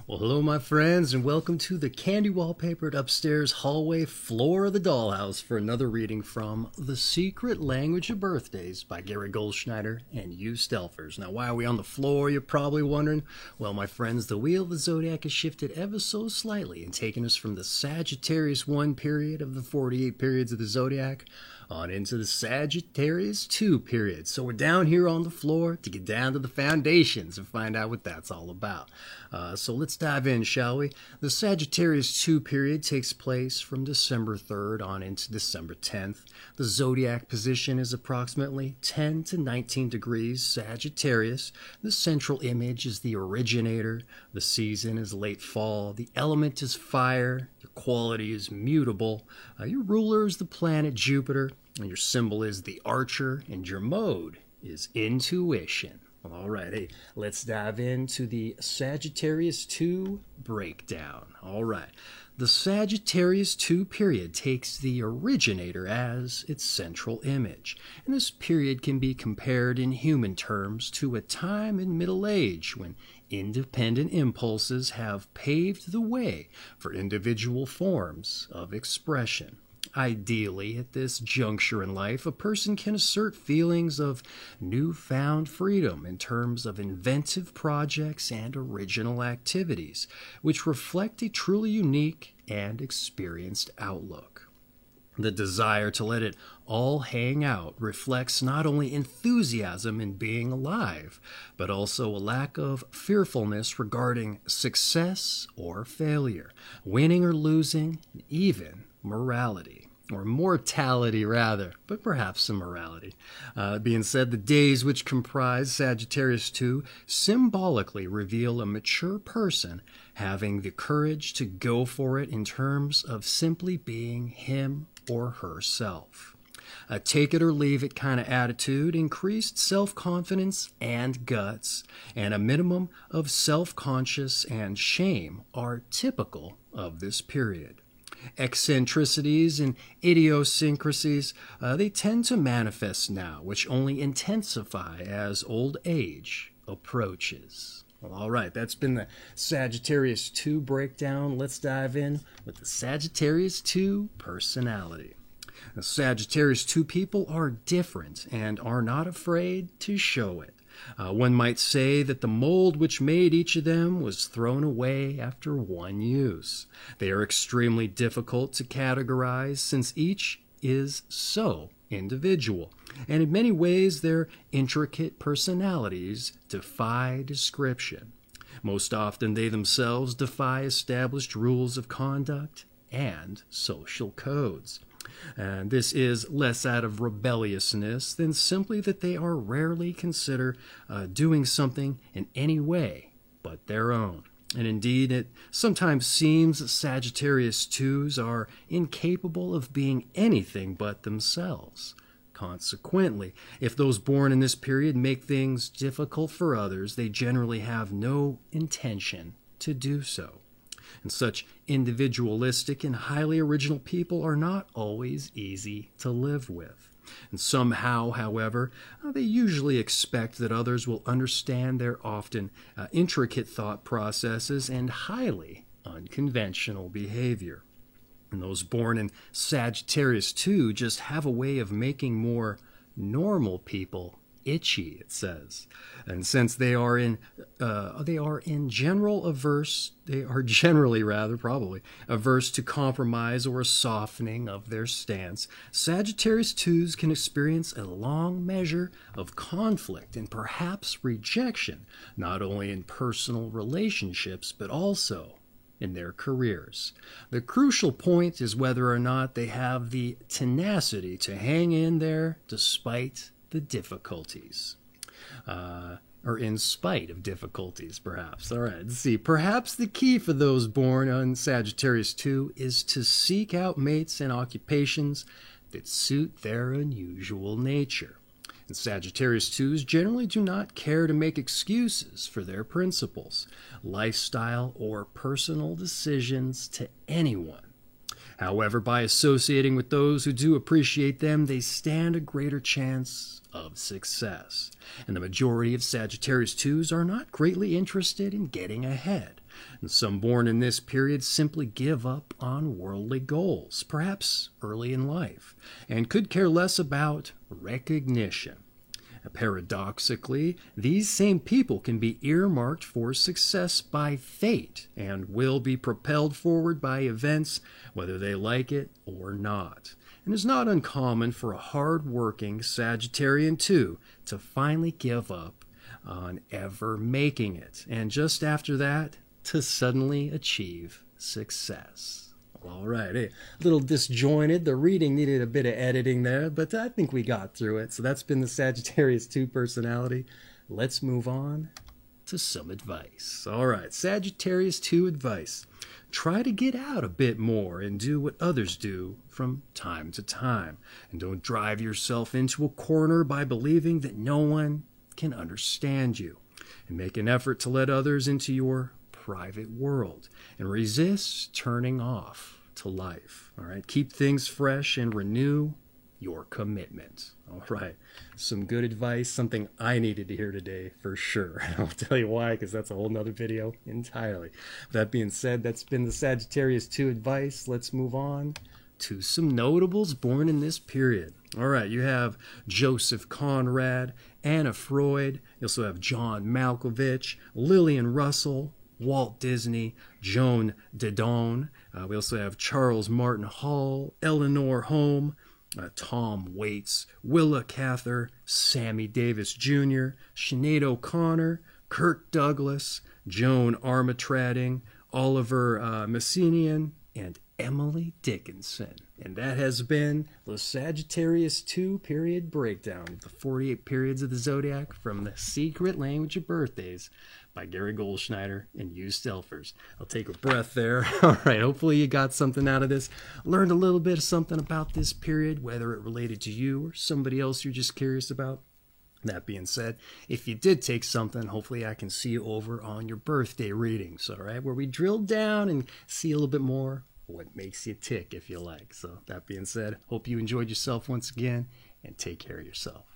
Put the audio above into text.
Well, hello, my friends, and welcome to the candy wallpapered upstairs hallway floor of the dollhouse for another reading from The Secret Language of Birthdays by Gary Goldschneider and Hugh Stelfers. Now, why are we on the floor, you're probably wondering? Well, my friends, the wheel of the zodiac has shifted ever so slightly and taken us from the Sagittarius 1 period of the 48 periods of the zodiac on into the Sagittarius 2 period. So we're down here on the floor to get down to the foundations and find out what that's all about. So let's dive in, shall we? The Sagittarius 2 period takes place from December 3rd on into December 10th. The zodiac position is approximately 10 to 19 degrees Sagittarius. The central image is the originator. The season is late fall. The element is fire. Your quality is mutable. Your ruler is the planet Jupiter. And your symbol is the archer. And your mode is intuition. All right, hey, let's dive into the Sagittarius 2 breakdown. All right, the Sagittarius 2 period takes the originator as its central image. And this period can be compared in human terms to a time in middle age when independent impulses have paved the way for individual forms of expression. Ideally, at this juncture in life, a person can assert feelings of newfound freedom in terms of inventive projects and original activities, which reflect a truly unique and experienced outlook. The desire to let it all hang out reflects not only enthusiasm in being alive, but also a lack of fearfulness regarding success or failure, winning or losing, and even morality. Or mortality, rather, but perhaps some morality. Being said, the days which comprise Sagittarius 2 symbolically reveal a mature person having the courage to go for it in terms of simply being him or herself. A take it or leave it kind of attitude, increased self-confidence and guts, and a minimum of self-conscious and shame are typical of this period. Eccentricities and idiosyncrasies, they tend to manifest now, which only intensify as old age approaches. Well, all right, that's been the Sagittarius 2 breakdown. Let's dive in with the Sagittarius 2 personality. The Sagittarius 2 people are different and are not afraid to show it. One might say that the mold which made each of them was thrown away after one use. They are extremely difficult to categorize since each is so individual, and in many ways their intricate personalities defy description. Most often they themselves defy established rules of conduct and social codes. And this is less out of rebelliousness than simply that they are rarely considered doing something in any way but their own. And indeed, it sometimes seems that Sagittarius 2s are incapable of being anything but themselves. Consequently, if those born in this period make things difficult for others, they generally have no intention to do so. And such individualistic and highly original people are not always easy to live with. And somehow, however, they usually expect that others will understand their often intricate thought processes and highly unconventional behavior. And those born in Sagittarius 2 just have a way of making more normal people itchy, it says. And since they are generally averse to compromise or a softening of their stance, Sagittarius 2s can experience a long measure of conflict and perhaps rejection, not only in personal relationships, but also in their careers. The crucial point is whether or not they have the tenacity to hang in there despite the difficulties, or in spite of difficulties, perhaps. All right, let's see. Perhaps the key for those born on Sagittarius 2 is to seek out mates and occupations that suit their unusual nature. And Sagittarius 2s generally do not care to make excuses for their principles, lifestyle, or personal decisions to anyone. However, by associating with those who do appreciate them, they stand a greater chance of success. And the majority of Sagittarius 2s are not greatly interested in getting ahead. And some born in this period simply give up on worldly goals, perhaps early in life, and could care less about recognition. Paradoxically, these same people can be earmarked for success by fate and will be propelled forward by events, whether they like it or not. And it's not uncommon for a hard-working Sagittarian too to finally give up on ever making it, and just after that, to suddenly achieve success. All right, hey, a little disjointed. The reading needed a bit of editing there, but I think we got through it. So that's been the Sagittarius 2 personality. Let's move on to some advice. All right, Sagittarius 2 advice. Try to get out a bit more and do what others do from time to time. And don't drive yourself into a corner by believing that no one can understand you. And make an effort to let others into your private world and resist turning off to life. All right, keep things fresh and renew your commitment. All right, some good advice, something I needed to hear today for sure. I'll tell you why, because that's a whole nother video entirely. That being said, that's been the Sagittarius 2 advice. Let's move on to some notables born in this period. All right, you have Joseph Conrad, Anna Freud. You also have John Malkovich, Lillian Russell, Walt Disney, Joan Didon. We also have Charles Martin Hall, Eleanor Holm, Tom Waits, Willa Cather, Sammy Davis Jr., Sinead O'Connor, Kirk Douglas, Joan Armatrading, Oliver Messinian, and Emily Dickinson. And that has been the Sagittarius 2 period breakdown, the 48 periods of the zodiac from The Secret Language of Birthdays by Gary Goldschneider and Hugh Stelfers. I'll take a breath there. All right, hopefully you got something out of this. Learned a little bit of something about this period, whether it related to you or somebody else you're just curious about. That being said, if you did take something, hopefully I can see you over on your birthday readings, all right, where we drill down and see a little bit more what makes you tick, if you like. So that being said, hope you enjoyed yourself once again, and take care of yourself.